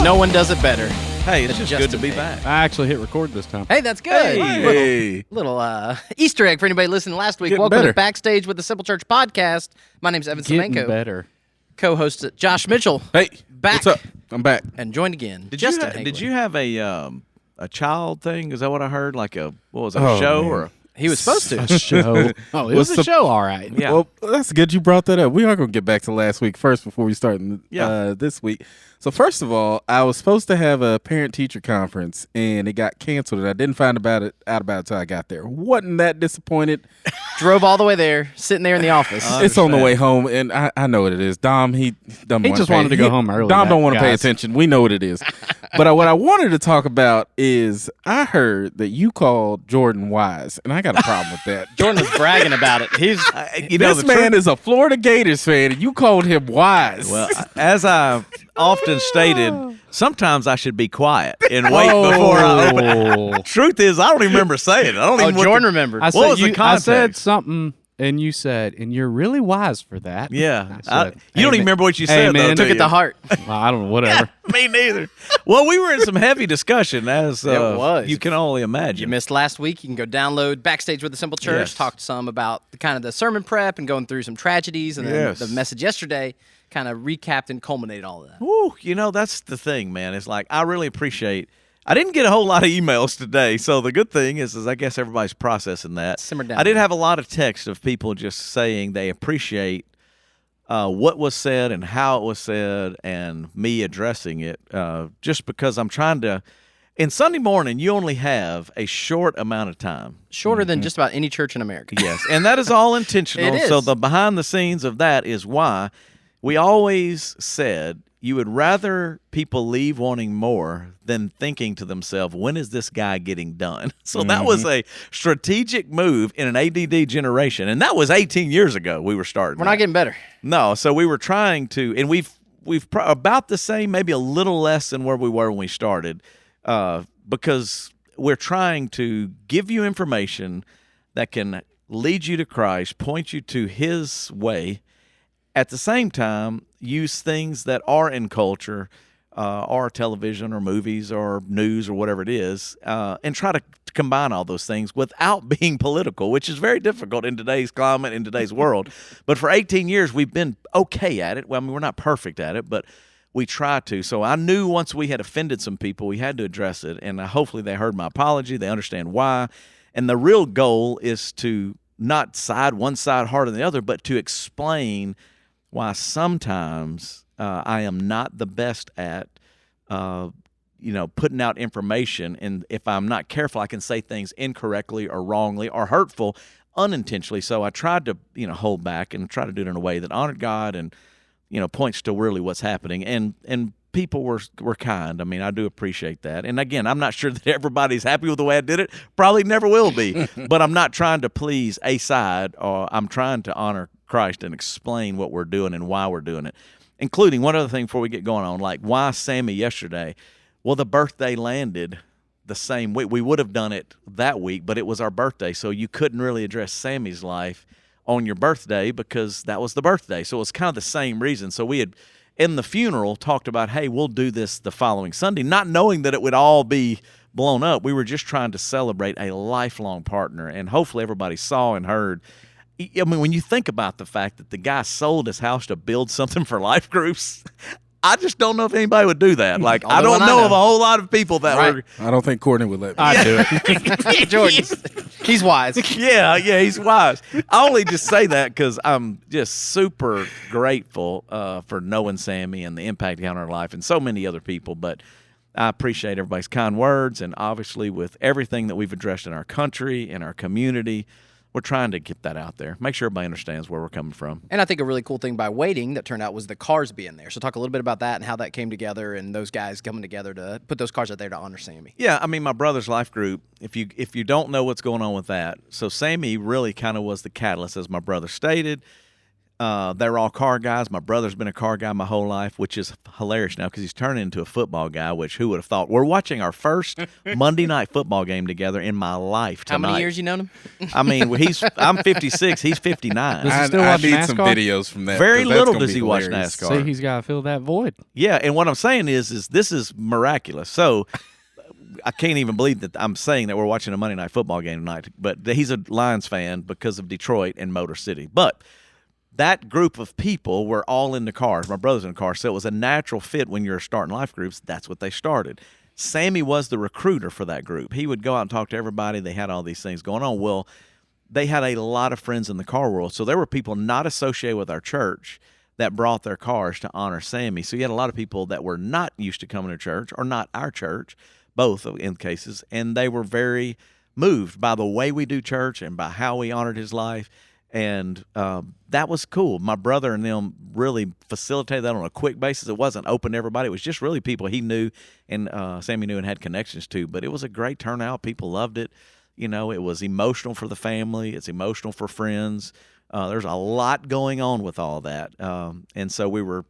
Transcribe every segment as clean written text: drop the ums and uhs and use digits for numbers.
No one does it better. Hey, it's just good to be Justin back. I actually hit record this time. Hey, that's good. Hey. Little Easter egg for anybody listening last week. Getting Welcome better. to Backstage with the Simple Church podcast. My name's Evan Getting Semanco. better. Co-host Josh Mitchell. Hey, Back. what's up? I'm back. And joined again. Did Justin you Haigler. have a child thing? Is that what I heard? Like a Oh, show man. or? He was supposed to. A show. Oh, it was a show, all right. Yeah. Well, that's good you brought that up. We are going to get back to last week first before we start Yeah. this week. So first of all, I was supposed to have a parent-teacher conference, and it got canceled, and I didn't find out about it until I got there. Wasn't that disappointed? Drove all the way there, sitting there in the office. It's on the understand. way home, and I know what it is. Dom, he just wanted to go home early, Dom don't want to pay guys. attention. We know what it is. But what I wanted to talk about is I heard that you called Jordan wise, and I got a problem with that. Jordan was bragging about it. He's This man is a Florida Gators fan, and you called him wise. Well, as I often stated, sometimes I should be quiet and wait before I open. Oh. Truth is, I don't even remember saying it. I don't Oh, even. know what Jordan the- remembered. I What said, was the I said context? something, and you said, and you're really wise for that. Yeah, I said, you don't even remember what you said. Amen. Though, Took do it to you? heart. Well, I don't know, whatever. Me neither. Well, we were in some heavy discussion, as It was. you can only imagine. You missed last week. You can go download Backstage with the Simple Church, Yes. talk some about the kind of the sermon prep and going through some tragedies, and then Yes. the message yesterday kind of recapped and culminated all of that. Woo, that's the thing, man. It's like I really appreciate. I didn't get a whole lot of emails today, so the good thing is I guess everybody's processing that. Simmer down. I did have a lot of text of people just saying they appreciate what was said and how it was said, and me addressing it. Just because I'm trying to. In Sunday morning, you only have a short amount of time. Shorter than just about any church in America. Yes, and that is all intentional. It is. So the behind the scenes of that is why we always said you would rather people leave wanting more than thinking to themselves, when is this guy getting done? So that was a strategic move in an ADD generation, and that was 18 years ago we were starting. We're not that. getting better. No, so we were trying to, and we've about the same, maybe a little less than where we were when we started, because we're trying to give you information that can lead you to Christ, point you to His way. At the same time, use things that are in culture, or television, or movies, or news, or whatever it is, and try to combine all those things without being political, which is very difficult in today's climate, in today's world. But for 18 years, we've been okay at it. Well, I mean, we're not perfect at it, but we try to. So I knew once we had offended some people, we had to address it, and hopefully they heard my apology. They understand why. And the real goal is to not side one side harder than the other, but to explain why sometimes I am not the best at, putting out information. And if I'm not careful, I can say things incorrectly or wrongly or hurtful unintentionally. So I tried to, hold back and try to do it in a way that honored God and, points to really what's happening. And people were kind. I mean, I do appreciate that. And again, I'm not sure that everybody's happy with the way I did it. Probably never will be. But I'm not trying to please a side, or I'm trying to honor Christ and explain what we're doing and why we're doing it. Including one other thing before we get going on, like why Sammy yesterday. Well, the birthday landed the same week. We would have done it that week, but it was our birthday, so you couldn't really address Sammy's life on your birthday because that was the birthday. So it was kind of the same reason. So we had, in the funeral, talked about, hey, we'll do this the following Sunday, not knowing that it would all be blown up. We were just trying to celebrate a lifelong partner, and hopefully everybody saw and heard. I mean, when you think about the fact that the guy sold his house to build something for life groups, I just don't know if anybody would do that. Like, I Although don't I know know. of a whole lot of people that Right. were. I don't think Courtney would let me. I do it. Jordan, he's wise. Yeah, he's wise. I only just say that because I'm just super grateful for knowing Sammy and the impact he had on our life and so many other people. But I appreciate everybody's kind words, and obviously with everything that we've addressed in our country, in our community, we're trying to get that out there. Make sure everybody understands where we're coming from. And I think a really cool thing by waiting that turned out was the cars being there. So talk a little bit about that and how that came together and those guys coming together to put those cars out there to honor Sammy. Yeah, I mean, my brother's life group, if you don't know what's going on with that, so Sammy really kind of was the catalyst, as my brother stated. They're all car guys. My brother's been a car guy my whole life, which is hilarious now because he's turning into a football guy, which who would have thought? We're watching our first Monday night football game together in my life tonight. How many years you known him? I mean, I'm 56. He's 59. Does he still I watch need some NASCAR? videos from that. Very 'cause that's little gonna does be he watch hilarious. NASCAR. See, he's got to fill that void. Yeah, and what I'm saying is this is miraculous. So I can't even believe that I'm saying that we're watching a Monday night football game tonight. But he's a Lions fan because of Detroit and Motor City. But that group of people were all in the cars. My brother's in the car, so it was a natural fit when you're starting life groups. That's what they started. Sammy was the recruiter for that group. He would go out and talk to everybody. They had all these things going on. Well, they had a lot of friends in the car world. So there were people not associated with our church that brought their cars to honor Sammy. So you had a lot of people that were not used to coming to church or not our church, both in cases, and they were very moved by the way we do church and by how we honored his life. And that was cool. My brother and them really facilitated that on a quick basis. It wasn't open to everybody. It was just really people he knew and Sammy knew and had connections to. But it was a great turnout. People loved it. You know, it was emotional for the family. It's emotional for friends. There's a lot going on with all that. And so we were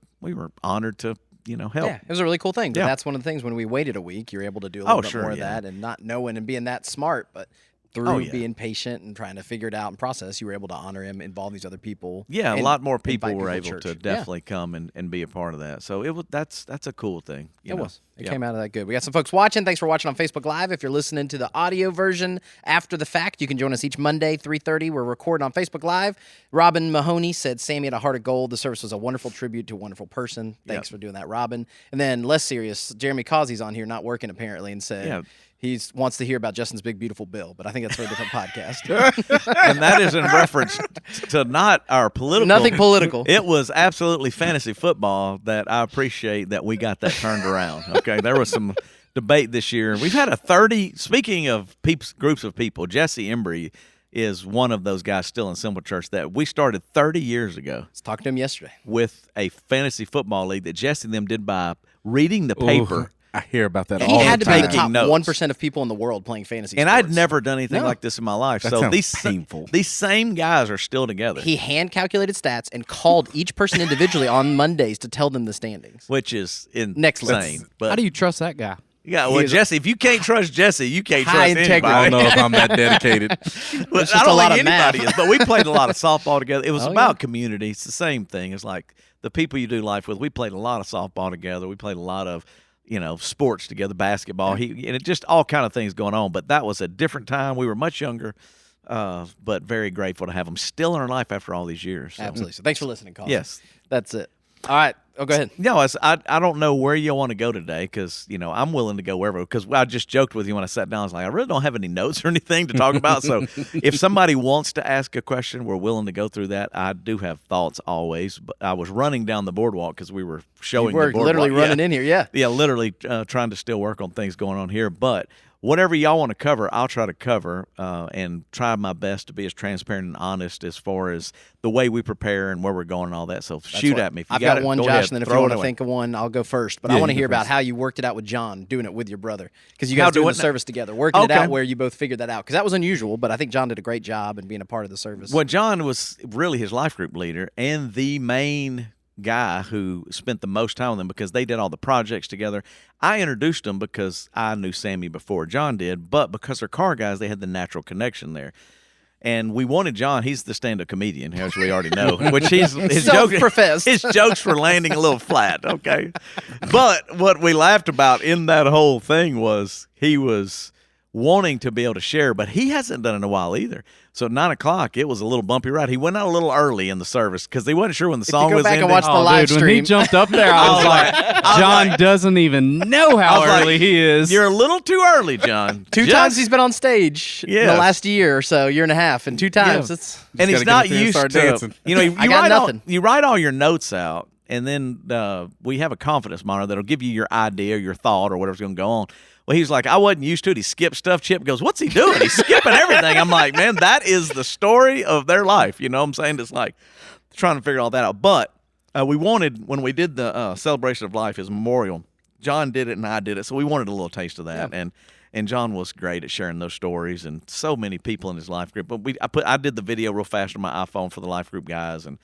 honored to, help. Yeah, it was a really cool thing. But Yeah. that's one of the things when we waited a week, you're able to do a little bit sure, more of yeah. that and not knowing and being that smart, but through yeah. being patient and trying to figure it out and process, you were able to honor him, involve these other people. Yeah, a and lot more people invite were to able church. to Yeah. definitely come and be a part of that. So that's a cool thing. It was. It came out of that good. We got some folks watching. Thanks for watching on Facebook Live. If you're listening to the audio version after the fact, you can join us each Monday, 3:30. We're recording on Facebook Live. Robin Mahoney said, Sammy had a heart of gold. The service was a wonderful tribute to a wonderful person. Thanks for doing that, Robin. And then less serious, Jeremy Causey's on here, not working apparently, and said... Yeah. He wants to hear about Justin's big, beautiful bill, but I think that's for a different podcast. And that is in reference to not our political. Nothing political. It was absolutely fantasy football that I appreciate that we got that turned around. Okay, there was some debate this year. We've had speaking of groups of people, Jesse Embry is one of those guys still in Simple Church that we started 30 years ago. I was talking to him yesterday. With a fantasy football league that Jesse and them did by reading the paper. Ooh, I hear about that He all had the to be time. the top notes. 1% of people in the world playing fantasy And sports. I'd never done anything like this in my life. That so sounds painful. these same guys are still together. He hand-calculated stats and called each person individually on Mondays to tell them the standings. which is Next level. insane. But How do you trust that guy? yeah, well, is Jesse, if you can't trust Jesse, you can't High trust integrity. I anybody. don't know if I'm that dedicated. But It's I just don't a lot think of math. anybody is. But we played a lot of softball together. It was Oh, about yeah. community. It's the same thing. It's like the people you do life with. We played a lot of softball together. We played a lot of sports together, basketball. And it just all kind of things going on. But that was a different time. We were much younger, but very grateful to have them still in our life after all these years. So. Absolutely. So thanks for listening, Colin. Yes. That's it. All right. Oh, go ahead. No, I don't know where you want to go today because, I'm willing to go wherever. Because I just joked with you when I sat down. I was like, I really don't have any notes or anything to talk about. So if somebody wants to ask a question, we're willing to go through that. I do have thoughts always. But I was running down the boardwalk because we were showing We're the boardwalk. literally running in here. Yeah. Yeah, literally trying to still work on things going on here. But whatever y'all want to cover, I'll try to cover and try my best to be as transparent and honest as far as the way we prepare and where we're going and all that. So shoot at me. If you I've got got it, one, go Josh, ahead, and then if throw you it want to away. think of one, I'll go first. But Yeah, I want to you hear go about first. how you worked it out with John, doing it with your brother. Because you How guys doing doing the it? service together, working it Okay. out where you both figured that out. Because that was unusual, but I think John did a great job in being a part of the service. Well, John was really his life group leader and the main guy who spent the most time with them because they did all the projects together. I introduced them because I knew Sammy before John did, but because they're car guys, they had the natural connection there. And we wanted John. He's the stand-up comedian, as we already know. Which his Self-professed. his jokes were landing a little flat. Okay, but what we laughed about in that whole thing was he was wanting to be able to share, but he hasn't done it in a while either. So at 9 o'clock, it was a little bumpy ride. He went out a little early in the service because he wasn't sure when the song go was back and ending. watch the live dude, when he stream. jumped up there, I was like, John doesn't even know how I was like, early he is. You're a little too early, John. Two times he's been on stage in the Yes. last year or so, year and a half, and 2 times. Yeah. It's and he's gotta not get up there and used start to dancing. you I got nothing. You write all your notes out, and then we have a confidence monitor that'll give you your idea, your thought, or whatever's going to go on. Well, he's like, I wasn't used to it. He skipped stuff. Chip goes, what's he doing? He's skipping everything. I'm like, man, that is the story of their life. You know what I'm saying? It's like trying to figure all that out. But we wanted, when we did the Celebration of Life, his memorial, John did it and I did it. So we wanted a little taste of that. Yeah. And John was great at sharing those stories, and so many people in his life group. But I did the video real fast on my iPhone for the life group guys, and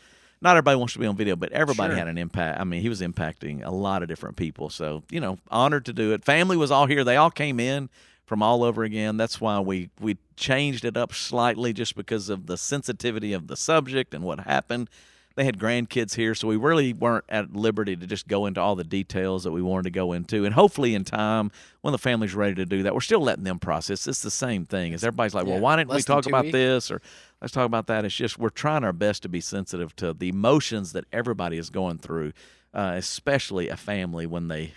not everybody wants to be on video, but everybody Sure. had an impact. I mean, he was impacting a lot of different people. So, honored to do it. Family was all here. They all came in from all over again. That's why we changed it up slightly, just because of the sensitivity of the subject and what happened. They had grandkids here, so we really weren't at liberty to just go into all the details that we wanted to go into. And hopefully in time, when the family's ready to do that, we're still letting them process. It's the same thing. As everybody's like, well, why didn't we less than talk 2 about weeks. this, or let's talk about that? It's just we're trying our best to be sensitive to the emotions that everybody is going through, especially a family when they,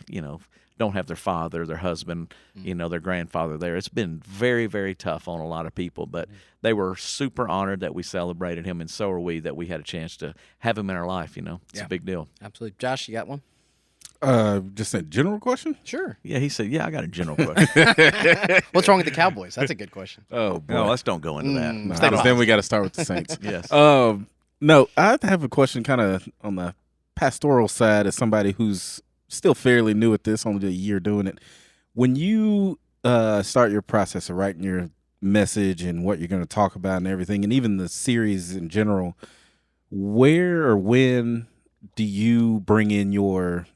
don't have their father, their husband, their grandfather there. It's been very, very tough on a lot of people, but they were super honored that we celebrated him, and so are we that we had a chance to have him in our life. It's a big deal. Absolutely. Josh, you got one? Just a general question. Sure. Yeah, he said, I got a general question. What's wrong with the Cowboys? That's a good question. Oh boy. No, let's don't go into that. No, Stay then we got to start with the Saints. Yes. No, I have a question kind of on the pastoral side as somebody who's still fairly new at this, only a year doing it. When you start your process of writing your message and what you're going to talk about and everything, and even the series in general, where or when do you bring in your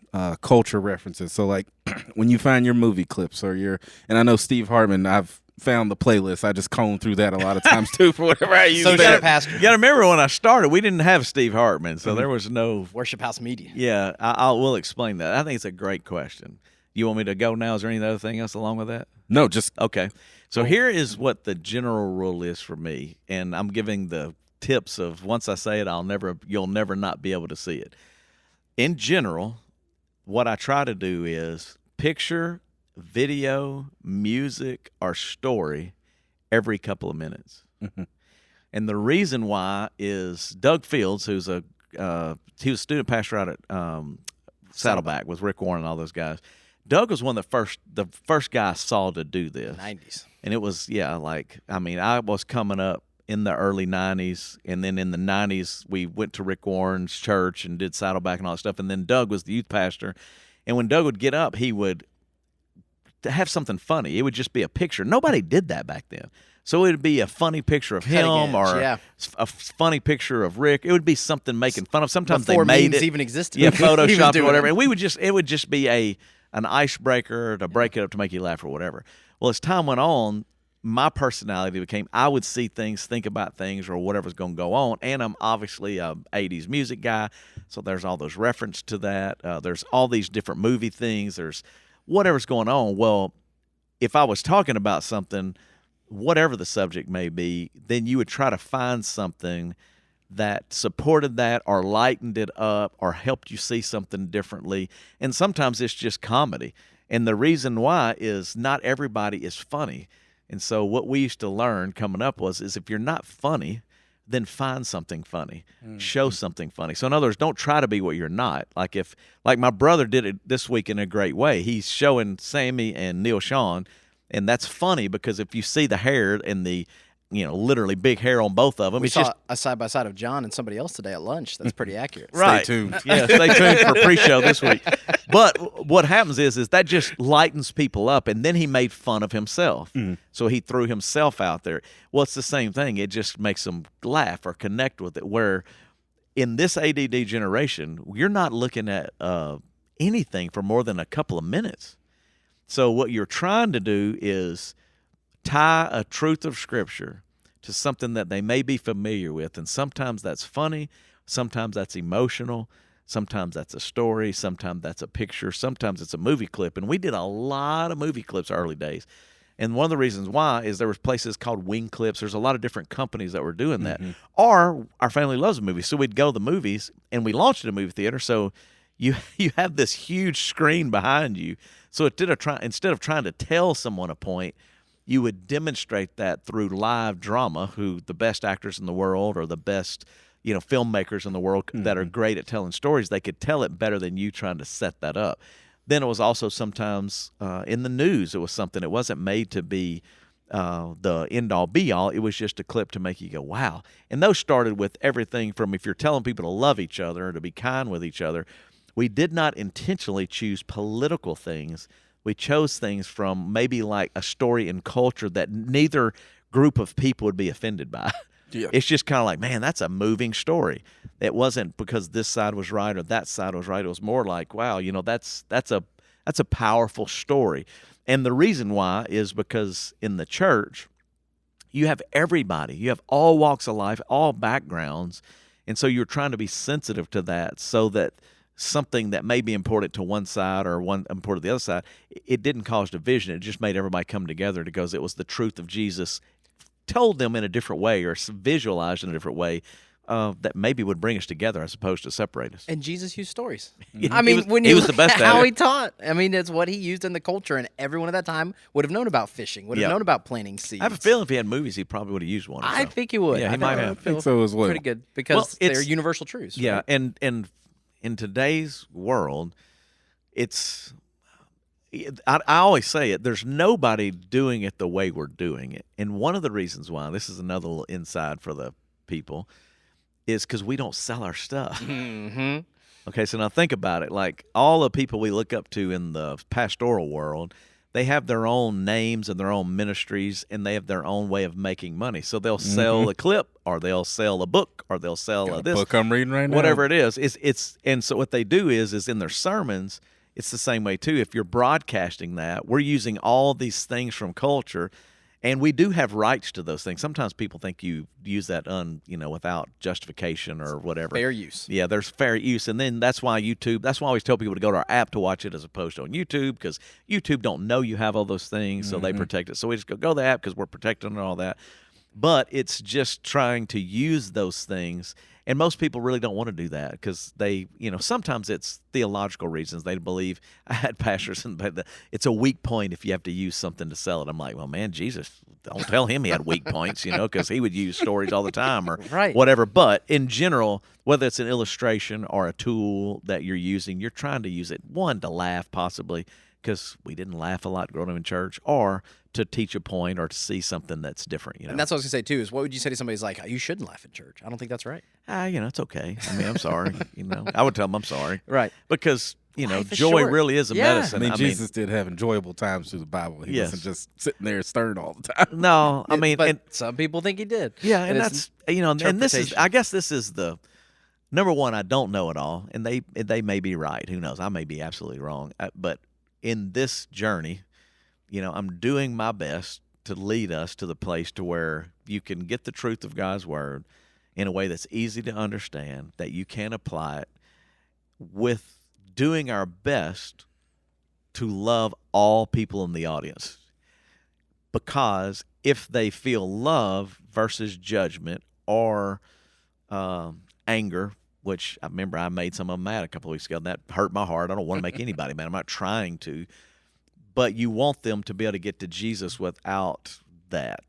culture references? So like when you find your movie clips or and I know Steve Hartman, I've found the playlist. I just comb through that a lot of times too for whatever I use. So there. pastor. You got to remember when I started, we didn't have Steve Hartman, so there was no. Worship House Media. Yeah, we'll explain that. I think it's a great question. You want me to go now? Is there any other thing else along with that? No, just Okay. So here is what the general rule is for me, and I'm giving the tips of once I say it, you'll never not be able to see it. In general, what I try to do is picture, video, music, or story every couple of minutes. And the reason why is Doug Fields, who's he was a student pastor out at Saddleback with Rick Warren and all those guys. Doug was one of the first guy I saw to do this. 90s. And it was, I was coming up in the early 90s, and then in the 90s, we went to Rick Warren's church and did Saddleback and all that stuff, and then Doug was the youth pastor. And when Doug would get up, he would have something funny. It would just be a picture. Nobody did that back then. So it would be a funny picture of him Cutting edge, or yeah. a funny picture of Rick. It would be something making fun of. Sometimes Before they made memes it. even existed. Yeah, He was Photoshop or doing whatever. it. And it would just be an icebreaker to break it up to make you laugh or whatever. Well, as time went on, my personality became I would see things, think about things, or whatever's going to go on. And I'm obviously a 80s music guy, so there's all those reference to that. There's all these different movie things. There's whatever's going on. Well, if I was talking about something, whatever the subject may be, then you would try to find something that supported that or lightened it up or helped you see something differently. And sometimes it's just comedy. And the reason why is not everybody is funny. And so what we used to learn coming up is if you're not funny, then find something funny, show something funny. So in other words, don't try to be what you're not. Like my brother did it this week in a great way. He's showing Sammy and Neil Sean, and that's funny because if you see the hair and the, literally big hair on both of them, We it's saw just a side by side of John and somebody else today at lunch. That's pretty accurate. right. Stay tuned. Yeah, stay tuned for pre-show this week. But what happens is that just lightens people up, and then he made fun of himself. So he threw himself out there. Well, it's the same thing. It just makes them laugh or connect with it, where in this ADD generation, you're not looking at anything for more than a couple of minutes. So what you're trying to do is tie a truth of Scripture to something that they may be familiar with, and sometimes that's funny, sometimes that's emotional, sometimes that's a story, sometimes that's a picture, sometimes it's a movie clip. And we did a lot of movie clips early days. And one of the reasons why is there was places called Wing Clips. There's a lot of different companies that were doing that. Or our family loves movies, so we'd go to the movies, and we launched at a movie theater, so you have this huge screen behind you. So instead of trying to tell someone a point, you would demonstrate that through live drama, who the best actors in the world or the best, filmmakers in the world that are great at telling stories, they could tell it better than you trying to set that up. Then it was also sometimes in the news, it was something, it wasn't made to be the end-all, be-all. It was just a clip to make you go, wow. And those started with everything from if you're telling people to love each other or to be kind with each other. We did not intentionally choose political things. We chose things from maybe like a story in culture that neither group of people would be offended by. Yeah. It's just kind of like, man, that's a moving story. It wasn't because this side was right or that side was right. It was more like, wow, that's a powerful story. And the reason why is because in the church, you have everybody. You have all walks of life, all backgrounds. And so you're trying to be sensitive to that so that something that may be important to one side or one important to the other side, it didn't cause division. It just made everybody come together because it was the truth of Jesus told them in a different way or visualized in a different way that maybe would bring us together as opposed to separate us. And Jesus used stories. Yeah, I mean, he was the best at how it. he taught. I mean, it's what he used in the culture, and everyone at that time would have known about fishing, would have known about planting seeds. I have a feeling if he had movies, he probably would have used one. Or I so. think he would. Yeah, he might have. I think so as well. Pretty good because they're universal truths. Yeah, right? and in today's world, I always say it, there's nobody doing it the way we're doing it. And one of the reasons why, this is another little inside for the people, is because we don't sell our stuff. Mm-hmm. Okay, so now think about it. Like all the people we look up to in the pastoral world, they have their own names and their own ministries, and they have their own way of making money. So they'll sell a clip, or they'll sell a book, or they'll sell this book I'm reading right now. whatever it is. And so what they do is in their sermons, it's the same way too. If you're broadcasting that, we're using all these things from culture, and we do have rights to those things. Sometimes people think you use that without justification or whatever. Fair use. Yeah, there's fair use. And then that's why I always tell people to go to our app to watch it as opposed to on YouTube, because YouTube don't know you have all those things, so they protect it. So we just go to the app because we're protecting and all that. But it's just trying to use those things. And most people really don't want to do that because they, sometimes it's theological reasons. They believe, I had pastors, but it's a weak point if you have to use something to sell it. I'm like, well, man, Jesus, don't tell him he had weak points, because he would use stories all the time or whatever. But in general, whether it's an illustration or a tool that you're using, you're trying to use it, one, to laugh possibly, because we didn't laugh a lot growing up in church, or to teach a point or to see something that's different. And that's what I was going to say, too, is what would you say to somebody who's like, you shouldn't laugh in church? I don't think that's right. It's okay. I mean, I'm sorry. I would tell them I'm sorry. Right. Because, Life is joy short. really is a medicine. I mean, Jesus did have enjoyable times through the Bible. He wasn't just sitting there stern all the time. No, I mean, but some people think he did. Yeah, and that's, and this is, I guess this is the, number one, I don't know it all, and they may be right. Who knows? I may be absolutely wrong. But in this journey, I'm doing my best to lead us to the place to where you can get the truth of God's word in a way that's easy to understand, that you can apply it, with doing our best to love all people in the audience. Because if they feel love versus judgment or anger, which I remember I made some of them mad a couple of weeks ago, and that hurt my heart. I don't want to make anybody mad. I'm not trying to. But you want them to be able to get to Jesus without that.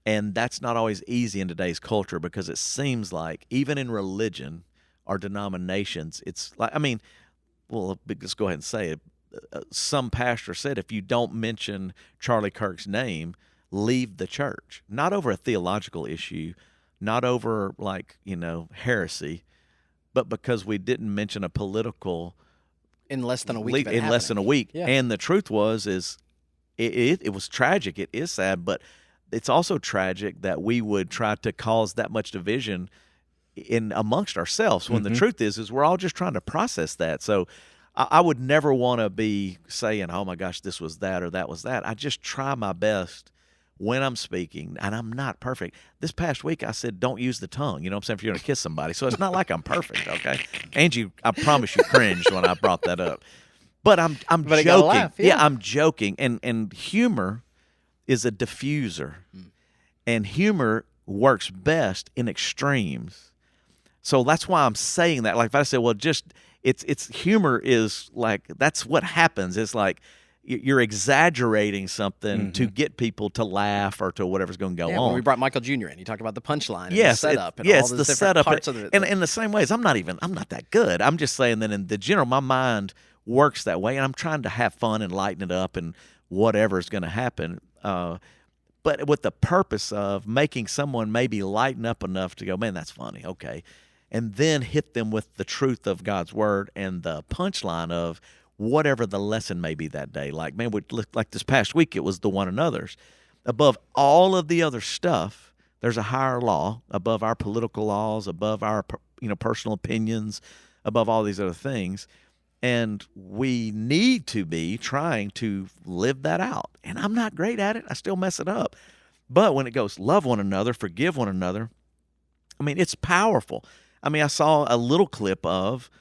And that's not always easy in today's culture, because it seems like even in religion or denominations, it's like, let's go ahead and say it. Some pastor said, if you don't mention Charlie Kirk's name, leave the church. Not over a theological issue, not over heresy, but because we didn't mention a political in less than a week. Less than a week. Yeah. And the truth is it was tragic. It is sad, but it's also tragic that we would try to cause that much division in amongst ourselves when the truth is we're all just trying to process that. So I would never want to be saying, oh my gosh, this was that or that was that. I just try my best when I'm speaking, and I'm not perfect. This past week, I said, don't use the tongue. You know what I'm saying? If you're going to kiss somebody. So it's not like I'm perfect, okay? Angie, I promise you cringed when I brought that up. But I'm But joking. laugh, yeah, I'm joking. And humor is a diffuser. And humor works best in extremes. So that's why I'm saying that. Like if I said, well, it's humor is like, that's what happens. It's like, you're exaggerating something to get people to laugh or to whatever's going to go on. When we brought Michael Jr. in, he talked about the punchline and Yes, the setup and it's all the those different setup. parts of it. And in the same ways, I'm not that good. I'm just saying that in the general, my mind works that way, and I'm trying to have fun and lighten it up and whatever is going to happen. But with the purpose of making someone maybe lighten up enough to go, man, that's funny, okay. And then hit them with the truth of God's word and the punchline of whatever the lesson may be that day. Like, man, like this past week, it was the one another's. Above all of the other stuff, There's a higher law above our political laws, above our personal opinions, above all these other things. And we need to be trying to live that out. And I'm not great at it. I still mess it up. But when it goes, love one another, forgive one another, I mean, it's powerful. I mean, I saw a little clip of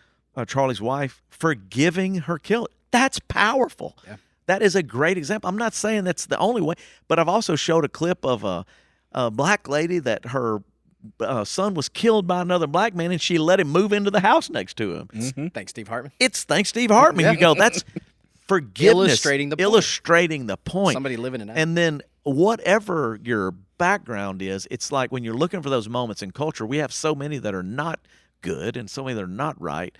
Charlie's wife forgiving her killer. That's powerful. Yeah. That is a great example. I'm not saying that's the only way, but I've also showed a clip of a black lady that her son was killed by another black man, and she let him move into the house next to him. Mm-hmm. Thanks, Steve Hartman. Thanks, Steve Hartman. Yeah. You go, that's forgiveness. Illustrating the point. Somebody living in it. And then whatever your background is, it's like when you're looking for those moments in culture, we have so many that are not good and so many that are not right.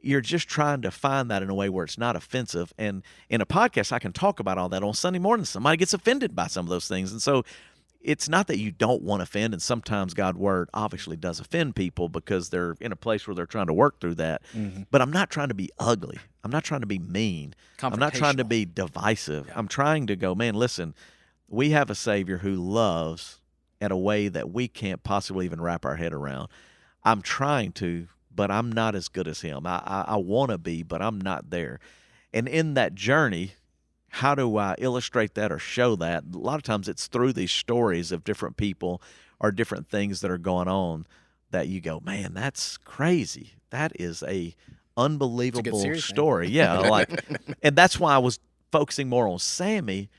You're just trying to find that in a way where it's not offensive. And in a podcast, I can talk about all that. On Sunday morning, somebody gets offended by some of those things. And so it's not that you don't want to offend, and sometimes God's word obviously does offend people because they're in a place where they're trying to work through that. Mm-hmm. But I'm not trying to be ugly. I'm not trying to be mean. I'm not trying to be divisive. Yeah. I'm trying to go, man, listen, we have a Savior who loves in a way that we can't possibly even wrap our head around. I'm trying to, but I'm not as good as him. I want to be, but I'm not there. And in that journey, how do I illustrate that or show that? A lot of times it's through these stories of different people or different things that are going on that you go, man, that's crazy. That is a unbelievable story. Yeah, and that's why I was focusing more on Sammy,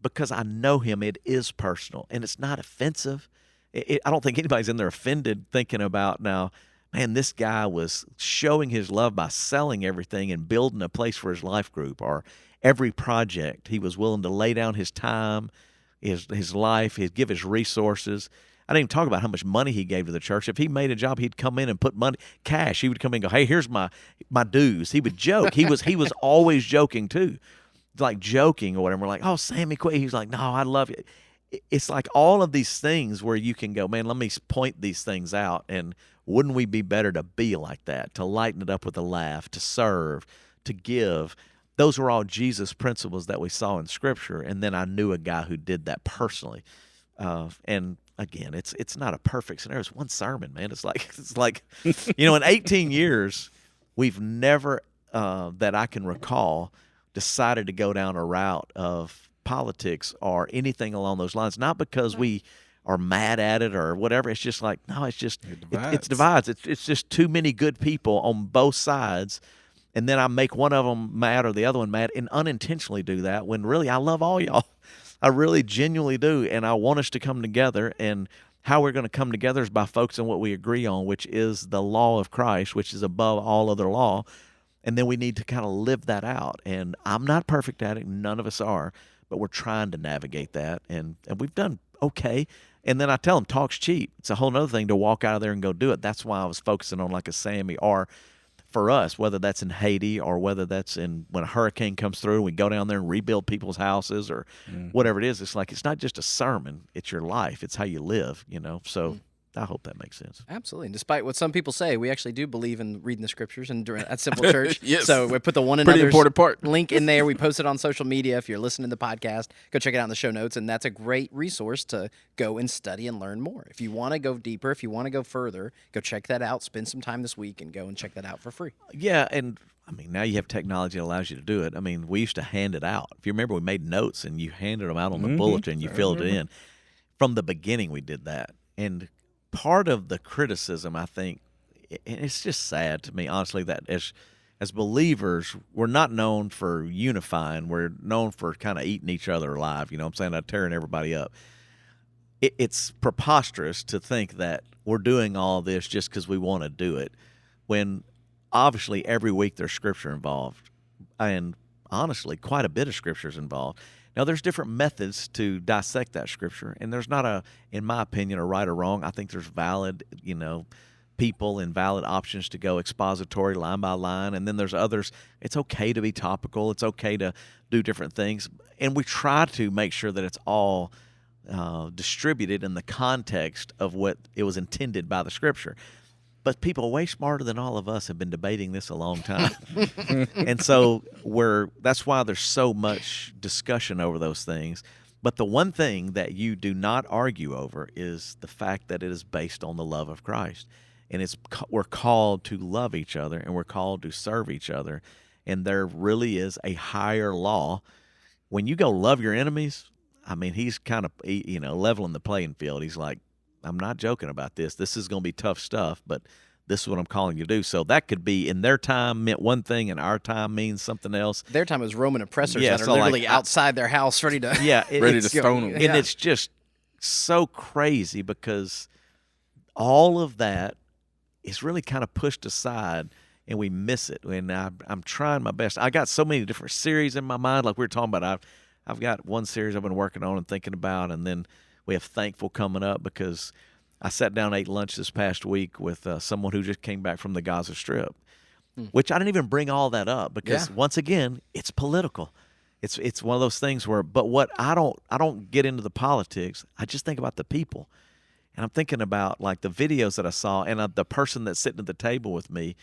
because I know him. It is personal, and it's not offensive. I don't think anybody's in there offended thinking about now, man, this guy was showing his love by selling everything and building a place for his life group, or every project. He was willing to lay down his time, his life, he'd give his resources. I didn't even talk about how much money he gave to the church. If he made a job, he'd come in and put money, cash. He would come in and go, hey, here's my dues. He would joke. He was always joking too, like joking or whatever. We're like, oh, Sammy, quit. He's like, no, I love you. It's like all of these things where you can go, man, let me point these things out. And wouldn't we be better to be like that, to lighten it up with a laugh, to serve, to give? Those were all Jesus principles that we saw in Scripture. And then I knew a guy who did that personally. And again, it's not a perfect scenario. It's one sermon, man. It's like in 18 years, we've never, that I can recall, decided to go down a route of politics or anything along those lines. Not because we are mad at it or whatever. It's just like, no, it's just, it divides. It's just too many good people on both sides. And then I make one of them mad or the other one mad, and unintentionally do that when really I love all y'all. I really genuinely do, and I want us to come together. And how we're going to come together is by focusing on what we agree on, which is the law of Christ, which is above all other law. And then we need to kind of live that out. And I'm not perfect at it. None of us are, but we're trying to navigate that. And we've done okay. And then I tell them, talk's cheap. It's a whole other thing to walk out of there and go do it. That's why I was focusing on like a Sammy, or for us, whether that's in Haiti or whether that's in when a hurricane comes through and we go down there and rebuild people's houses or whatever it is. It's like, it's not just a sermon. It's your life. It's how you live, So I hope that makes sense. Absolutely. And despite what some people say, we actually do believe in reading the Scriptures and at Simple Church. Yes. So we put the one Pretty important part. link in there. We post it on social media. If you're listening to the podcast, go check it out in the show notes. And that's a great resource to go and study and learn more. If you want to go deeper, if you want to go further, go check that out. Spend some time this week and go and check that out for free. Yeah, and I mean, now you have technology that allows you to do it. I mean, we used to hand it out. If you remember, we made notes and you handed them out on the bulletin. You filled it in. From the beginning, we did that. And part of the criticism, I think, and it's just sad to me, honestly, that as believers, we're not known for unifying. We're known for kind of eating each other alive. You know what I'm saying? Tearing everybody up. It's preposterous to think that we're doing all this just because we want to do it, when obviously every week there's Scripture involved, and honestly, quite a bit of Scripture is involved. Now, there's different methods to dissect that Scripture, and there's not in my opinion, a right or wrong. I think there's valid, people and valid options to go expository line by line, and then there's others. It's okay to be topical. It's okay to do different things, and we try to make sure that it's all distributed in the context of what it was intended by the Scripture. But people way smarter than all of us have been debating this a long time. And so that's why there's so much discussion over those things. But the one thing that you do not argue over is the fact that it is based on the love of Christ. And we're called to love each other, and we're called to serve each other. And there really is a higher law. When you go love your enemies, I mean, he's kind of, leveling the playing field. He's like, I'm not joking about this. This is going to be tough stuff, but this is what I'm calling you to do. So that could be, in their time meant one thing, and our time means something else. Their time was Roman oppressors Yeah, that are so literally outside their house ready to ready to stone them. And it's just so crazy because all of that is really kind of pushed aside, and we miss it. And I'm trying my best. I got so many different series in my mind, like we were talking about. I've got one series I've been working on and thinking about, and then we have Thankful coming up because I sat down and ate lunch this past week with someone who just came back from the Gaza Strip, which I didn't even bring all that up because once again, it's political. It's one of those things where, but what I don't get into the politics. I just think about the people. And I'm thinking about like the videos that I saw and the person that's sitting at the table with me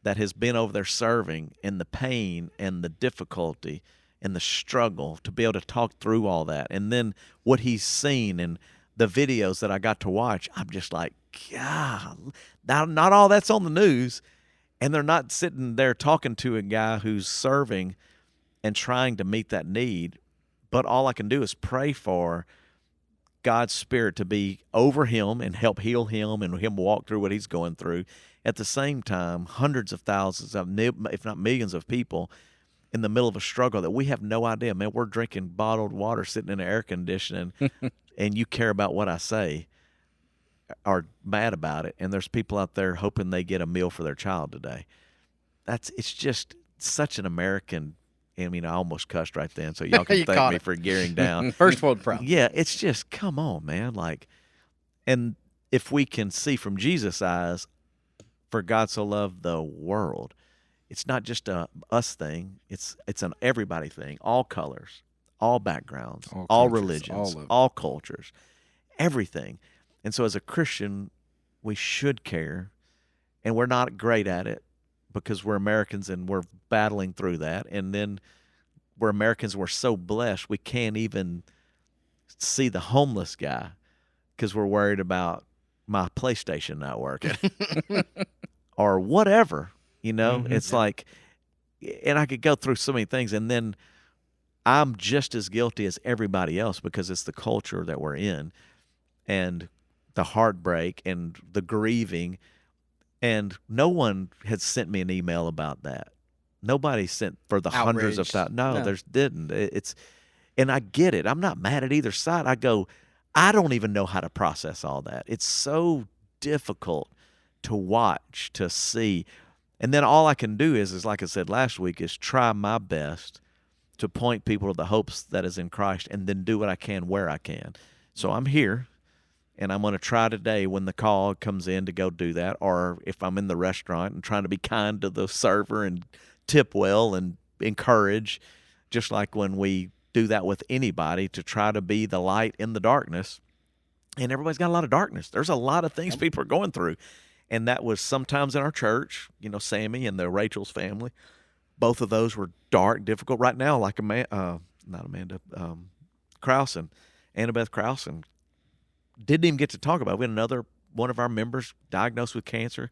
that has been over there serving, and the pain and the difficulty and the struggle to be able to talk through all that. And then what he's seen and the videos that I got to watch, I'm just like, God, not all that's on the news. And they're not sitting there talking to a guy who's serving and trying to meet that need. But all I can do is pray for God's Spirit to be over him and help heal him and him walk through what he's going through. At the same time, hundreds of thousands of, if not millions of people in the middle of a struggle that we have no idea. Man, we're drinking bottled water sitting in air conditioning and you care about what I say, are mad about it. And there's people out there hoping they get a meal for their child today. It's just such an American. I mean, I almost cussed right then, so y'all can thank me for gearing down. First world problem. Yeah, it's just, come on, man. Like, and if we can see from Jesus' eyes, for God so loved the world, it's not just a us thing. It's an everybody thing. All colors, all backgrounds, all religions, all cultures, everything. And so as a Christian, we should care, and we're not great at it because we're Americans and we're battling through that. And then we're Americans, we're so blessed, we can't even see the homeless guy because we're worried about my PlayStation not working or whatever, It's like, and I could go through so many things, and then I'm just as guilty as everybody else because it's the culture that we're in and the heartbreak and the grieving. And no one had sent me an email about that. Nobody sent for the hundreds of thousands. No, there didn't. And I get it. I'm not mad at either side. I go, I don't even know how to process all that. It's so difficult to watch, to see. And then all I can do is like I said last week, is try my best to point people to the hopes that is in Christ and then do what I can where I can. So I'm here. And I'm going to try today when the call comes in to go do that, or if I'm in the restaurant and trying to be kind to the server and tip well and encourage, just like when we do that with anybody, to try to be the light in the darkness. And everybody's got a lot of darkness. There's a lot of things people are going through. And that was sometimes in our church, Sammy and the Rachel's family. Both of those were dark, difficult. Right now, like Krause and Annabeth Krause and didn't even get to talk about it. We had another one of our members diagnosed with cancer,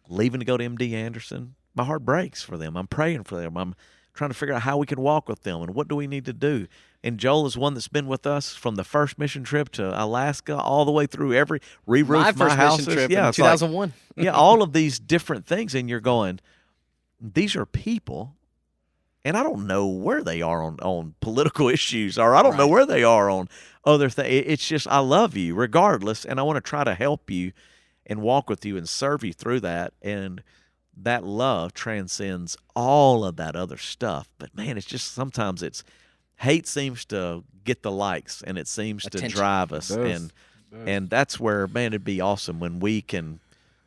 leaving to go to MD Anderson. My heart breaks for them. I'm praying for them. I'm trying to figure out how we can walk with them and what do we need to do. And Joel is one that's been with us from the first mission trip to Alaska all the way through every re-roof my houses. Mission trip in 2001. Like, all of these different things. And you're going, these are people. And I don't know where they are on political issues, or I don't know where they are on other things. It's just, I love you regardless, and I want to try to help you and walk with you and serve you through that. And that love transcends all of that other stuff. But, man, it's just sometimes hate seems to get the likes, and it seems to drive us. And that's where, man, it'd be awesome when we can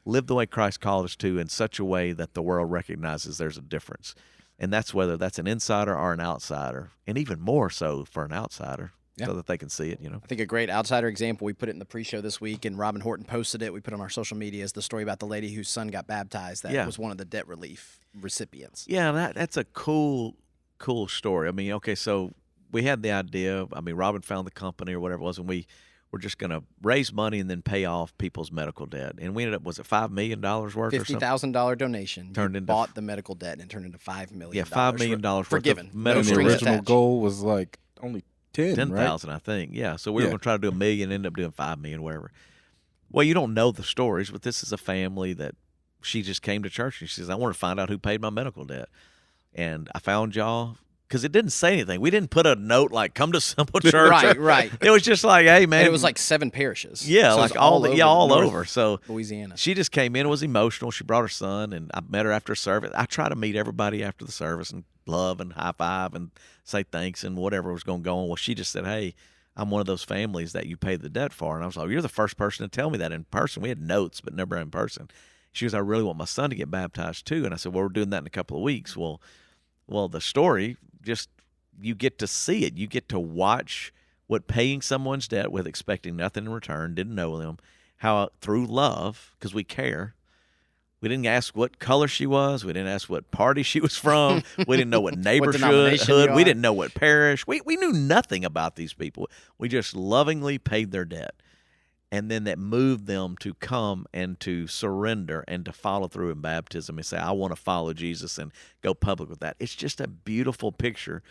live the way Christ called us to in such a way that the world recognizes there's a difference. And that's whether that's an insider or an outsider, and even more so for an outsider, so that they can see it, I think a great outsider example, we put it in the pre-show this week, and Robin Horton posted it. We put it on our social media, is the story about the lady whose son got baptized that was one of the debt relief recipients. Yeah, that's a cool story. I mean, okay, so we had the idea. I mean, Robin found the company or whatever it was, and we were just going to raise money and then pay off people's medical debt. And we ended up, was it $5 million worth or something? $50,000 donation. Turned You into bought the medical debt and it turned into $5 million. Yeah, $5 million worth forgiven. of No medical And the strings debt. original attached. goal was like only 10, 10,000, I think. Yeah. So we were Yeah. going to try to do $1 million, ended up doing $5 million, whatever. Well, you don't know the stories, but this is a family that she just came to church and she says, I want to find out who paid my medical debt. And I found y'all because it didn't say anything. We didn't put a note like, come to Simple Church. Right, right. It was just like, hey, man. And it was like 7 parishes. yeah, So it like was all North over. So Louisiana. she just came in, was emotional. She brought her son, and I met her after service. I try to meet everybody after the service and love and high five and say thanks and whatever was going to go on. Well, she just said, hey, I'm one of those families that you paid the debt for. And I was like, you're the first person to tell me that in person. We had notes, but never in person. She goes, I really want my son to get baptized too. And I said, well, we're doing that in a couple of weeks. Well, the story, just you get to see it. You get to watch what paying someone's debt with expecting nothing in return, didn't know them, how through love, because we care. We didn't ask what color she was. We didn't ask what party she was from. We didn't know what denomination you neighborhood. are. We didn't know what parish. We knew nothing about these people. We just lovingly paid their debt. And then that moved them to come and to surrender and to follow through in baptism and say, I want to follow Jesus and go public with that. It's just a beautiful picture.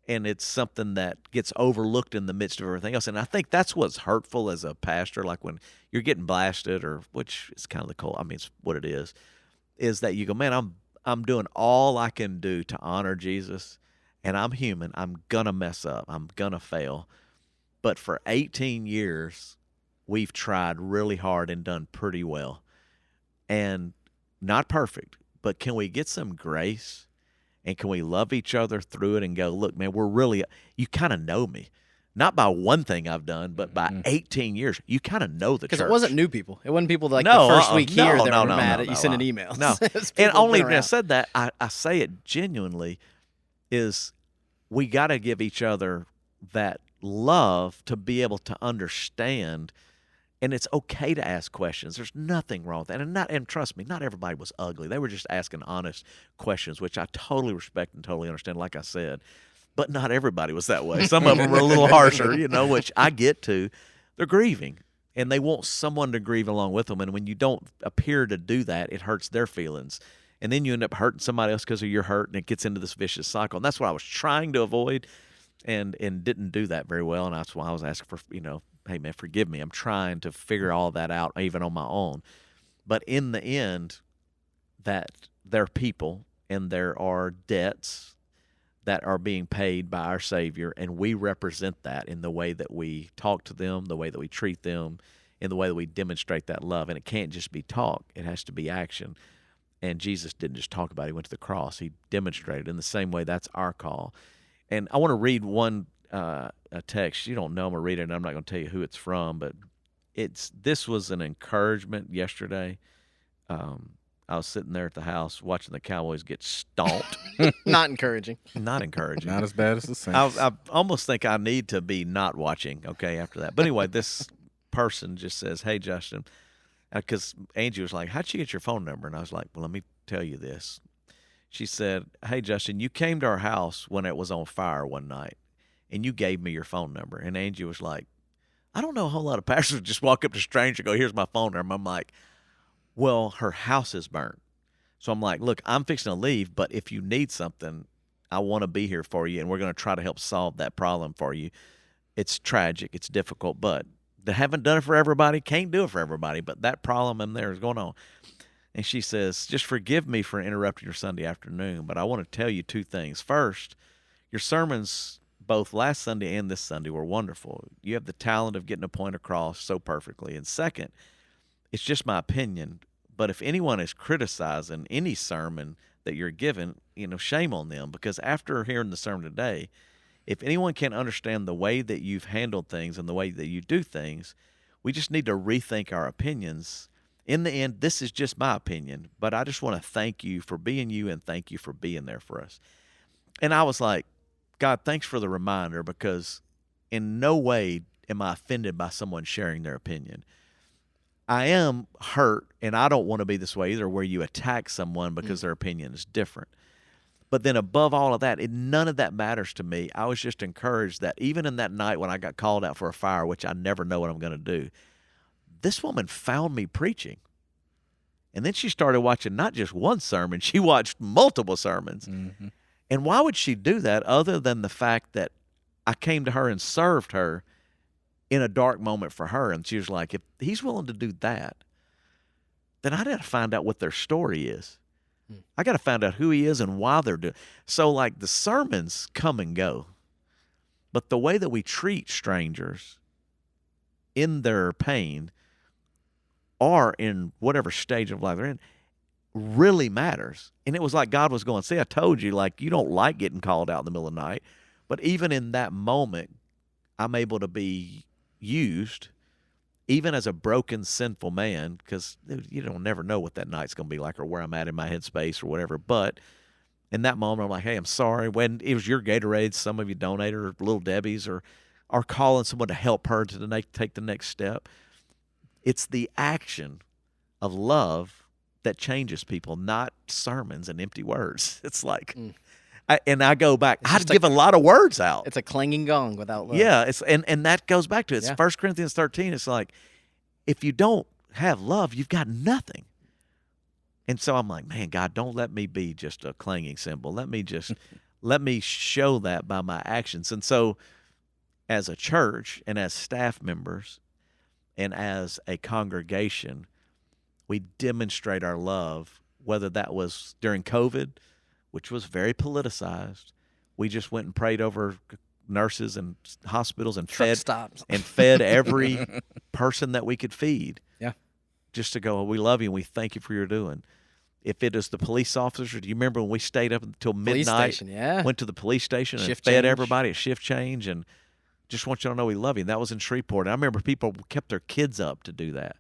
And it's something that gets overlooked in the midst of everything else. And I think that's what's hurtful as a pastor, like when you're getting blasted, or which is kind of the cool, I mean, it's what it is that you go, man, I'm doing all I can do to honor Jesus, and I'm human. I'm going to mess up. I'm going to fail. But for 18 years, we've tried really hard and done pretty well. And not perfect, but can we get some grace? And can we love each other through it and go, look, man, you kind of know me. Not by one thing I've done, but by 18 years, you kind of know the church. Because it wasn't new people. It wasn't people like No, the first week here that were no, mad no, at you no, sending emails. No, It was and people only been when I around. said that, I say it genuinely, is we got to give each other that love to be able to understand. And it's okay to ask questions. There's nothing wrong with that. And trust me, not everybody was ugly. They were just asking honest questions, which I totally respect and totally understand, like I said. But not everybody was that way. Some of them were a little harsher, which I get to. They're grieving, and they want someone to grieve along with them. And when you don't appear to do that, it hurts their feelings. And then you end up hurting somebody else because of your hurt, and it gets into this vicious cycle. And that's what I was trying to avoid and didn't do that very well. And that's why I was asking for, hey, man, forgive me. I'm trying to figure all that out, even on my own. But in the end, that there are people and there are debts that are being paid by our Savior, and we represent that in the way that we talk to them, the way that we treat them, in the way that we demonstrate that love. And it can't just be talk. It has to be action. And Jesus didn't just talk about it. He went to the cross. He demonstrated. In the same way, that's our call. And I want to read one a text. You don't know, I'm going to read it, and I'm not going to tell you who it's from, but this was an encouragement yesterday. I was sitting there at the house watching the Cowboys get stomped. Not encouraging. Not encouraging. Not as bad as the Saints. I almost think I need to be not watching, after that. But anyway, this person just says, hey, Justin, because Angie was like, how'd you get your phone number? And I was like, well, let me tell you this. She said, hey, Justin, you came to our house when it was on fire one night, and you gave me your phone number. And Angie was like, I don't know a whole lot of pastors just walk up to a stranger and go, here's my phone number. I'm like, well, her house is burnt. So I'm like, look, I'm fixing to leave, but if you need something, I want to be here for you, and we're going to try to help solve that problem for you. It's tragic. It's difficult, but they haven't done it for everybody, can't do it for everybody, but that problem in there is going on. And she says, just forgive me for interrupting your Sunday afternoon, but I want to tell you 2 things. First, your sermons both last Sunday and this Sunday were wonderful. You have the talent of getting a point across so perfectly. And second, it's just my opinion, but if anyone is criticizing any sermon that you're given, shame on them, because after hearing the sermon today, if anyone can't understand the way that you've handled things and the way that you do things, we just need to rethink our opinions. In the end, this is just my opinion, but I just want to thank you for being you and thank you for being there for us. And I was like, God, thanks for the reminder, because in no way am I offended by someone sharing their opinion. I am hurt, and I don't want to be this way either, where you attack someone because their opinion is different. But then above all of that, none of that matters to me. I was just encouraged that even in that night when I got called out for a fire, which I never know what I'm going to do, this woman found me preaching. And then she started watching not just one sermon, she watched multiple sermons. Mm-hmm. And why would she do that other than the fact that I came to her and served her in a dark moment for her? And she was like, if he's willing to do that, then I got to find out what their story is. I got to find out who he is and why they're doing. So, like, the sermons come and go, but the way that we treat strangers in their pain or in whatever stage of life they're in really matters. And it was like God was going, see, I told you, like, you don't like getting called out in the middle of the night. But even in that moment, I'm able to be used, even as a broken, sinful man, because you don't never know what that night's going to be like or where I'm at in my headspace or whatever. But in that moment, I'm like, hey, I'm sorry. When it was your Gatorades, some of you donated, or Little Debbie's, or calling someone to help her to take the next step. It's the action of love that changes people, not sermons and empty words. It's like, I go back, I'd give a lot of words out. It's a clanging gong without love. Yeah, and that goes back to it. It's Yeah. 1 Corinthians 13. It's like, if you don't have love, you've got nothing. And so I'm like, man, God, don't let me be just a clanging cymbal. Let me show that by my actions. And so as a church and as staff members and as a congregation, we demonstrate our love, whether that was during COVID, which was very politicized. We just went and prayed over nurses and hospitals and Truck stops. fed every person that we could feed. Yeah. Just to go, we love you and we thank you for your doing. If it is the police officers, do you remember when we stayed up until Police midnight? station, yeah. Went to the police station and Shift fed change. everybody a shift change, and just want you to know we love you. And that was in Shreveport. And I remember people kept their kids up to do that.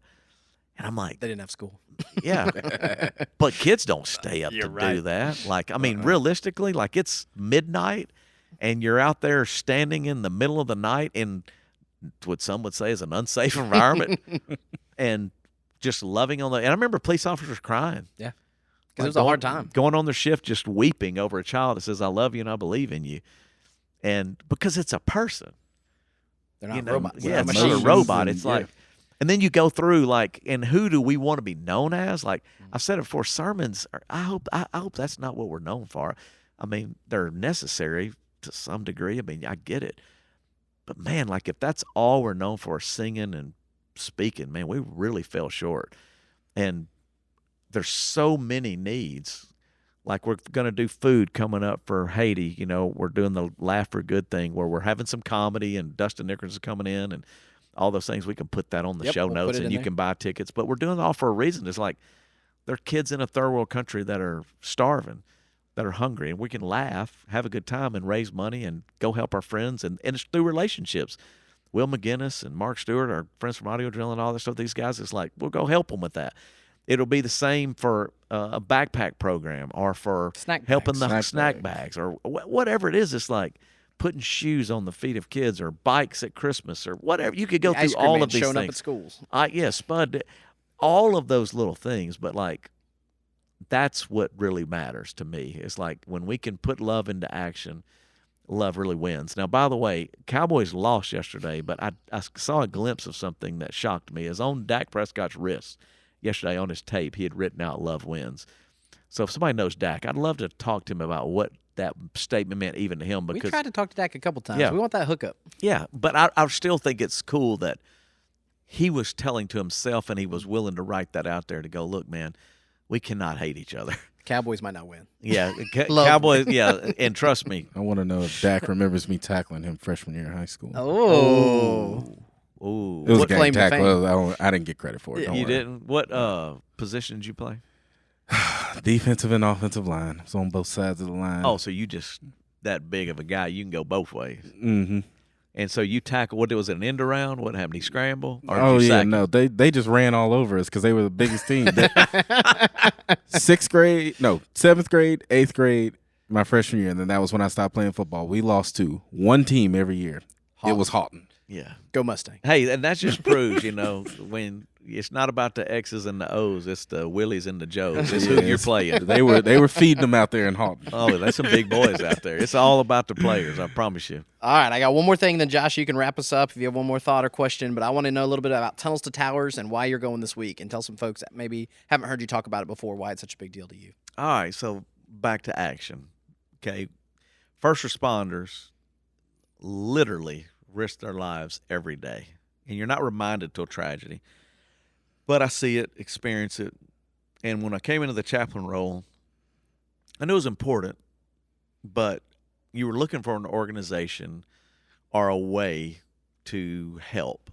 And I'm like, They didn't have school. yeah. But kids don't stay up You're to right. do that. Like, I mean, realistically, like, it's midnight and you're out there standing in the middle of the night in what some would say is an unsafe environment and just loving on the. And I remember police officers crying. Yeah. Because it was a hard time. Going on their shift, just weeping over a child that says, I love you and I believe in you. And because it's a person. They're not You know, robots. yeah, They're it's not machines. a robot. and- It's like, and then you go through like, and who do we want to be known as? Like I've said it before, sermons. I hope that's not what we're known for. I mean, they're necessary to some degree. I mean, I get it, but man, like if that's all we're known for, singing and speaking, man, we really fell short. And there's so many needs. Like we're going to do food coming up for Haiti. You know, we're doing the Laugh for Good thing where we're having some comedy and Dustin Nichols is coming in and all those things. We can put that on the Yep, show we'll notes put it and in you there. can buy tickets. But we're doing it all for a reason. It's like there are kids in a third world country that are starving, that are hungry, and we can laugh, have a good time, and raise money and go help our friends. And it's through relationships. Will McGinnis and Mark Stewart, our friends from Audio Drill and all this stuff, these guys, it's like we'll go help them with that. It'll be the same for a backpack program or for Snack helping bags. the Snack snack bags or whatever it is. It's like putting shoes on the feet of kids or bikes at Christmas or whatever. You could go The ice through cream all man of these showing up at things. schools. Yeah, Spud, all of those little things. But like, that's what really matters to me. It's like when we can put love into action, love really wins. Now, by the way, Cowboys lost yesterday, but I saw a glimpse of something that shocked me. Is on Dak Prescott's wrist yesterday on his tape, he had written out "Love wins." So if somebody knows Dak, I'd love to talk to him about what that statement meant even to him. We Because tried to talk to Dak a couple times. Yeah. We want that hookup. yeah, but I still think it's cool that he was telling to himself and he was willing to write that out there to go, look, man, we cannot hate each other. Cowboys might not win. Yeah, Love. Cowboys. Yeah, and trust me. I want to know if Dak remembers me tackling him freshman year in high school. Oh. Ooh, It was What a claim gang to tackle. I didn't get credit for it. Don't you worry. didn't. What position did you play? Defensive and offensive line. It was on both sides of the line. Oh, so you just that big of a guy, you can go both ways. Mm-hmm. And so you tackle. What was it? An end around? What happened? He scramble? Or did Oh you yeah, sack him? no, they just ran all over us because they were the biggest team. Seventh grade, 8th grade, my freshman year, and then that was when I stopped playing football. We lost to one team every year. It was Houghton. Yeah. Go Mustang. Hey, and that just proves, you know, when it's not about the X's and the O's. It's the Willies and the Joes. It's who you're playing. They were feeding them out there in Halton. Oh, there's some big boys out there. It's all about the players, I promise you. All right, I got one more thing, then Josh, you can wrap us up if you have one more thought or question, but I want to know a little bit about Tunnels to Towers and why you're going this week, and tell some folks that maybe haven't heard you talk about it before, why it's such a big deal to you. All right, so back to action. Okay, first responders literally risk their lives every day, and you're not reminded till tragedy. But I see it, experience it, and when I came into the chaplain role, I knew it was important, but you were looking for an organization or a way to help.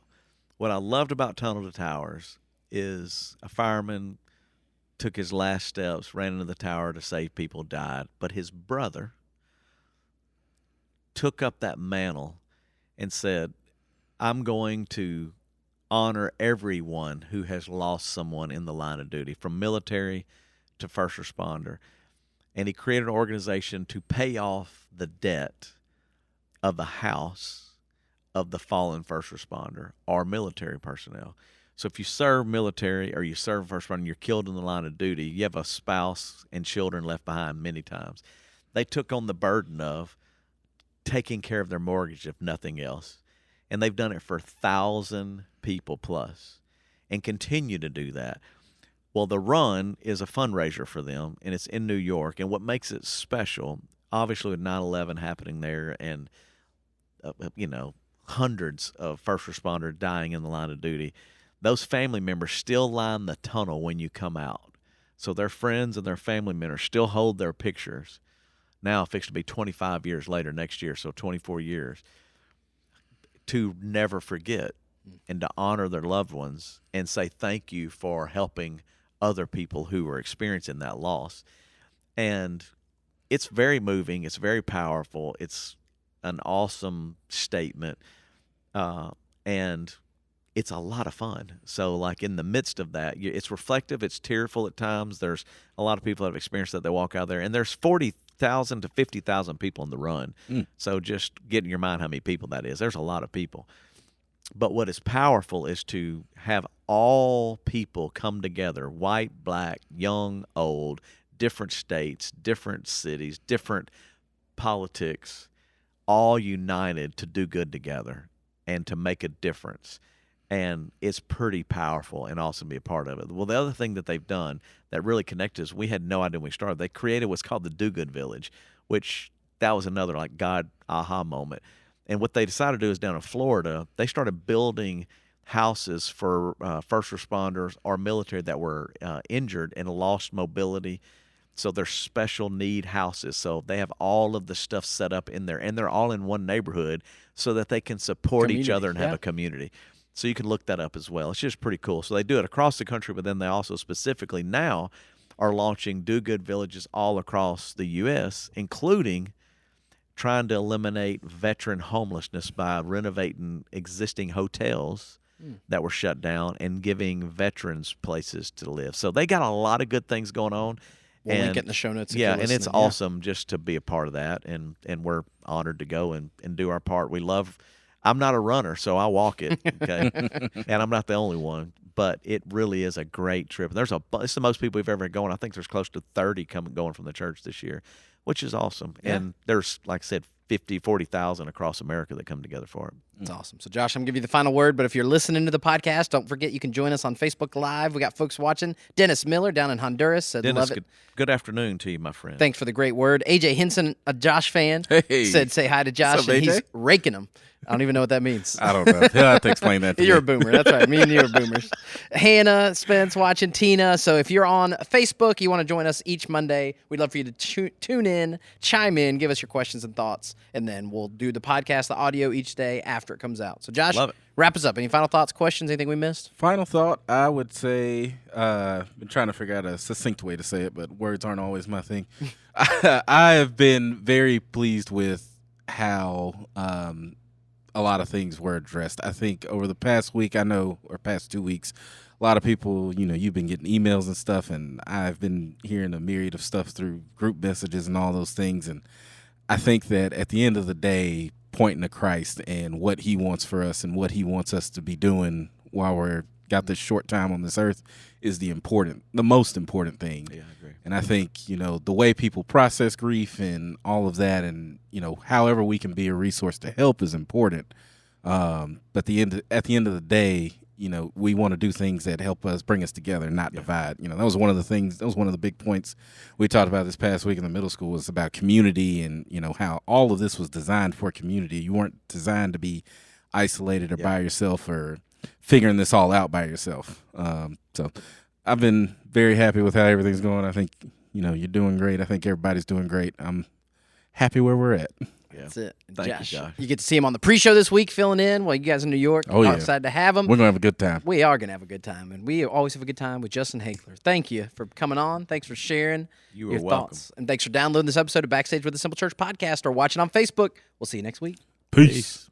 What I loved about Tunnel to Towers is a fireman took his last steps, ran into the tower to save people, died, but his brother took up that mantle and said, I'm going to honor everyone who has lost someone in the line of duty, from military to first responder. And he created an organization to pay off the debt of the house of the fallen first responder or military personnel. So if you serve military or you serve first responder and you're killed in the line of duty, you have a spouse and children left behind many times. They took on the burden of taking care of their mortgage, if nothing else. And they've done it for 1,000 people plus and continue to do that. Well, the run is a fundraiser for them, and it's in New York. And what makes it special, obviously with 9/11 happening there and, hundreds of first responders dying in the line of duty, those family members still line the tunnel when you come out. So their friends and their family members still hold their pictures. Now fixed to be 25 years later next year, so 24 years, to never forget and to honor their loved ones and say thank you for helping other people who are experiencing that loss. And it's very moving. It's very powerful. It's an awesome statement. And it's a lot of fun. So, like, in the midst of that, it's reflective. It's tearful at times. There's a lot of people that have experienced that. They walk out there, and there's 40,000 to 50,000 people on the run. So just get in your mind how many people that is. There's a lot of people. But what is powerful is to have all people come together, white, black, young, old, different states, different cities, different politics, all united to do good together and to make a difference. And it's pretty powerful and awesome to be a part of it. Well, the other thing that they've done that really connected us, we had no idea when we started. They created what's called the Do Good Village, which that was another like God aha moment. And what they decided to do is down in Florida, they started building houses for first responders or military that were injured and lost mobility. So they're special need houses. So they have all of the stuff set up in there, and they're all in one neighborhood so that they can support each other and have a community. So you can look that up as well. It's just pretty cool. So they do it across the country, but then they also specifically now are launching Do Good Villages all across the U.S., including trying to eliminate veteran homelessness by renovating existing hotels that were shut down and giving veterans places to live. So they got a lot of good things going on. We'll link it in the show notes. Yeah, and it's awesome just to be a part of that, and we're honored to go and do our part. I'm not a runner, so I walk it, okay? And I'm not the only one, but it really is a great trip. It's the most people we've ever gone. I think there's close to 30 going from the church this year, which is awesome. Yeah. And there's, like I said, 40,000 across America that come together for it. That's awesome. So, Josh, I'm going to give you the final word, but if you're listening to the podcast, don't forget you can join us on Facebook Live. We got folks watching. Dennis Miller down in Honduras said, Dennis, love it. Good afternoon to you, my friend. Thanks for the great word. AJ Henson, a Josh fan, said say hi to Josh, What's up, and AJ? he's raking him. I don't even know what that means. I don't know. He'll have to explain that to You're me. a boomer. That's right. Me and you are boomers. Hannah, Spence watching, Tina. So if you're on Facebook, you want to join us each Monday, we'd love for you to tune in, chime in, give us your questions and thoughts, and then we'll do the podcast, the audio each day after it comes out. So Josh, Love it. wrap us up. Any final thoughts, questions, anything we missed? Final thought, I would say, been trying to figure out a succinct way to say it, but words aren't always my thing. I have been very pleased with how a lot of things were addressed. I think over the past week, or past 2 weeks, a lot of people, you've been getting emails and stuff, and I've been hearing a myriad of stuff through group messages and all those things. And I think that at the end of the day, pointing to Christ and what he wants for us and what he wants us to be doing while we're, got this short time on this earth is the most important thing. Yeah, I agree. And I think, the way people process grief and all of that, and, however we can be a resource to help is important. But at the end of the day, we want to do things that help us bring us together, not divide. That was one of the big points we talked about this past week in the middle school, was about community and, how all of this was designed for community. You weren't designed to be isolated or by yourself or figuring this all out by yourself. So I've been very happy with how everything's going. I think, you're doing great. I think everybody's doing great. I'm happy where we're at. Yeah. That's it. Thank you, Josh, Josh. you get to see him on the pre-show this week filling in while you guys in New York. Oh, yeah. Excited to have him. We're going to have a good time. We are going to have a good time, and we always have a good time with Justin Haigler. Thank you for coming on. Thanks for sharing You are your welcome. thoughts. And thanks for downloading this episode of Backstage with the Simple Church podcast or watching on Facebook. We'll see you next week. Peace.